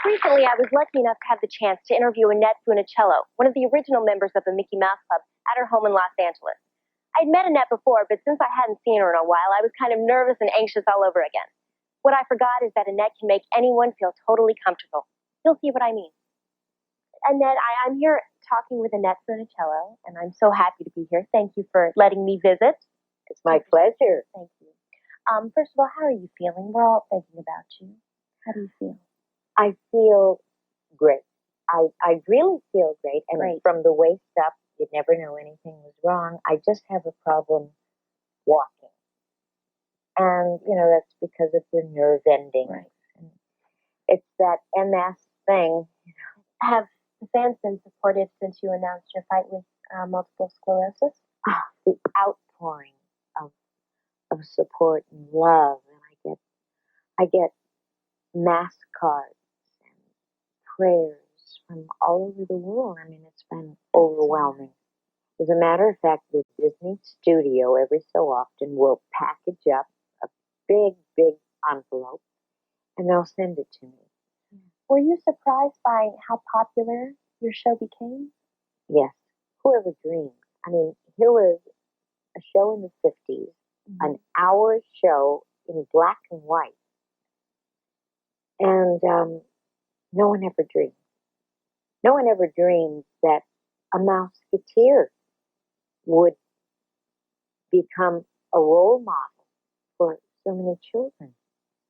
recently, I was lucky enough to have the chance to interview Annette Funicello, one of the original members of the Mickey Mouse Club, at her home in Los Angeles. I'd met Annette before, but since I hadn't seen her in a while, I was kind of nervous and anxious all over again. What I forgot is that Annette can make anyone feel totally comfortable. You'll see what I mean. Annette, I'm here talking with Annette Funicello, and I'm so happy to be here. Thank you for letting me visit. It's my pleasure. Thank you. First of all, how are you feeling? We're all thinking about you. How do you feel? I feel great. I really feel great. And from the waist up, you'd never know anything was wrong. I just have a problem walking. And, that's because of the nerve ending. Right. And it's that MS thing. Have the fans been supportive since you announced your fight with multiple sclerosis? The outpouring of support and love. And I get mass cards and prayers from all over the world. I mean, it's been overwhelming. As a matter of fact, the Disney studio every so often will package up a big, big envelope and they'll send it to me. Were you surprised by how popular your show became? Yes. Whoever dreamed? I mean, here was a show in the 50s, an hour show in black and white. And no one ever dreamed. No one ever dreamed that a Mouseketeer would become a role model for so many children.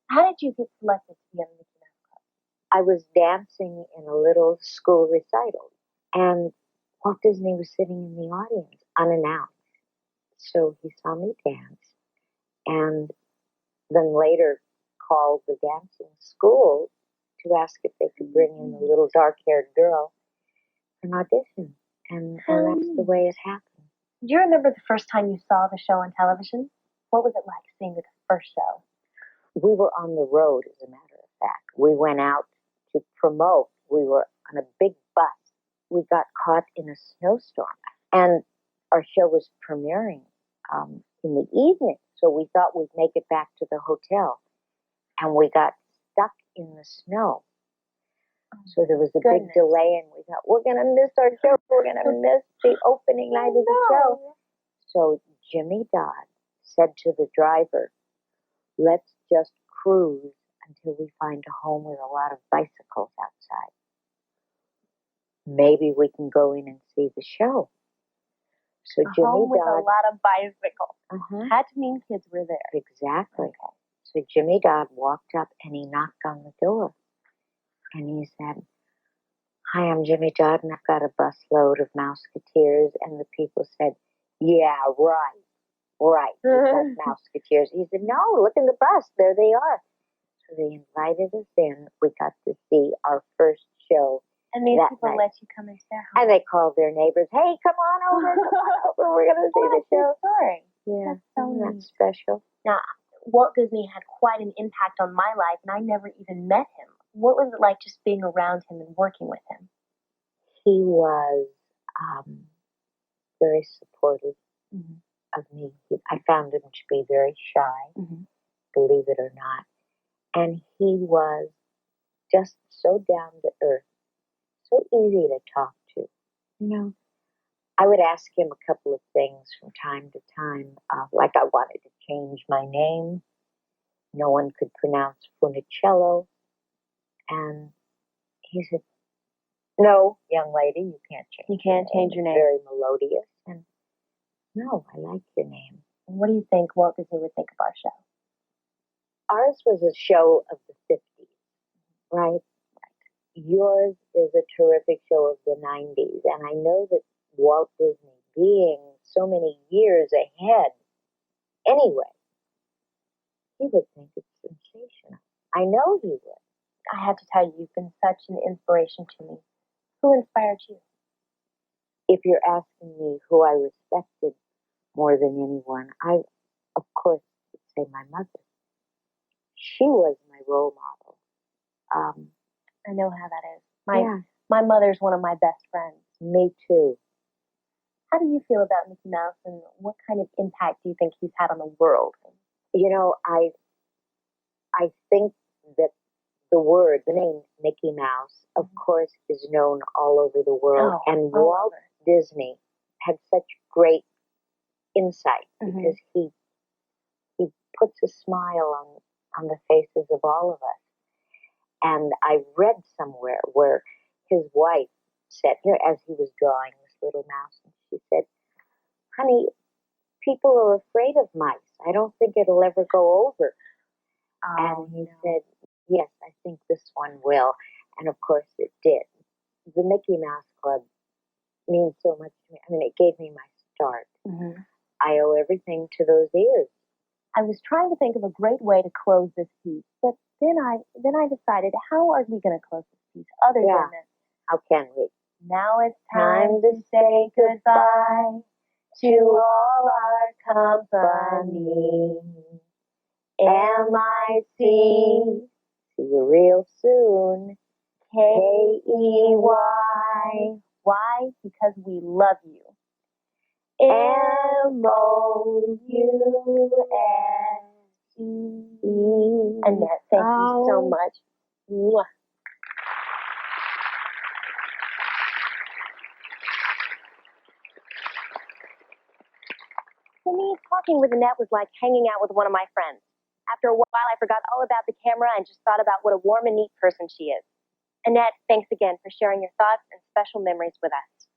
How did you get selected to be on the Mickey Mouse Club? I was dancing in a little school recital, and Walt Disney was sitting in the audience, unannounced. So he saw me dance, and then later called the dancing school to ask if they could bring in a little dark-haired girl for an audition. And that's the way it happened. Do you remember the first time you saw the show on television? What was it like seeing the first show? We were on the road, as a matter of fact. We went out to promote. We were on a big bus. We got caught in a snowstorm. And our show was premiering in the evening. So we thought we'd make it back to the hotel. And we got stuck in the snow. So there was a big delay, and we thought, we're going to miss our show. We're going to miss the opening night of the show. So Jimmy Dodd said to the driver, let's just cruise until we find a home with a lot of bicycles outside. Maybe we can go in and see the show. So Jimmy home with Dodd, a lot of bicycles. Had to mean kids were there. Exactly. Okay. So Jimmy Dodd walked up and he knocked on the door. And he said, hi, I'm Jimmy Dodd, and I've got a busload of Mouseketeers. And the people said, yeah, right. We've got Mouseketeers. He said, no, look in the bus. There they are. So they invited us in. We got to see our first show. And these people let you come into their home. And they called their neighbors, hey, come on over. We're going to see the show. Story. Yeah, that's special. Now, Walt Disney had quite an impact on my life, and I never even met him. What was it like just being around him and working with him? He was very supportive of me. I found him to be very shy, believe it or not. And he was just so down to earth, so easy to talk to. I would ask him a couple of things from time to time, like I wanted to change my name. No one could pronounce Funicello. And he said, no, young lady, you can't change your name. It's very melodious. And no, I like your name. What do you think Walt Disney would think of our show? Ours was a show of the 50s, right? Yours is a terrific show of the 90s. And I know that Walt Disney, being so many years ahead, anyway, he would think it's sensational. I know he would. I have to tell you, you've been such an inspiration to me. Who inspired you? If you're asking me who I respected more than anyone, I, of course, would say my mother. She was my role model. I know how that is. My mother's one of my best friends. Me too. How do you feel about Mickey Mouse, and what kind of impact do you think he's had on the world? I think that the word, the name Mickey Mouse, of course, is known all over the world. And Walt Disney had such great insight because he puts a smile on the faces of all of us. And I read somewhere where his wife said, here, as he was drawing this little mouse, and she said, honey, people are afraid of mice. I don't think it'll ever go over. And he said, yes, I think this one will. And of course it did. The Mickey Mouse Club means so much to me. I mean, it gave me my start. I owe everything to those ears. I was trying to think of a great way to close this piece, but then I decided, how are we going to close this piece other than this? How can we? Now it's time to say goodbye to all our company. MIC, see you real soon. KEY. Why? Because we love you. MOUSE. Annette, thank you so much. Mwah. For me, talking with Annette was like hanging out with one of my friends. After a while, I forgot all about the camera and just thought about what a warm and neat person she is. Annette, thanks again for sharing your thoughts and special memories with us.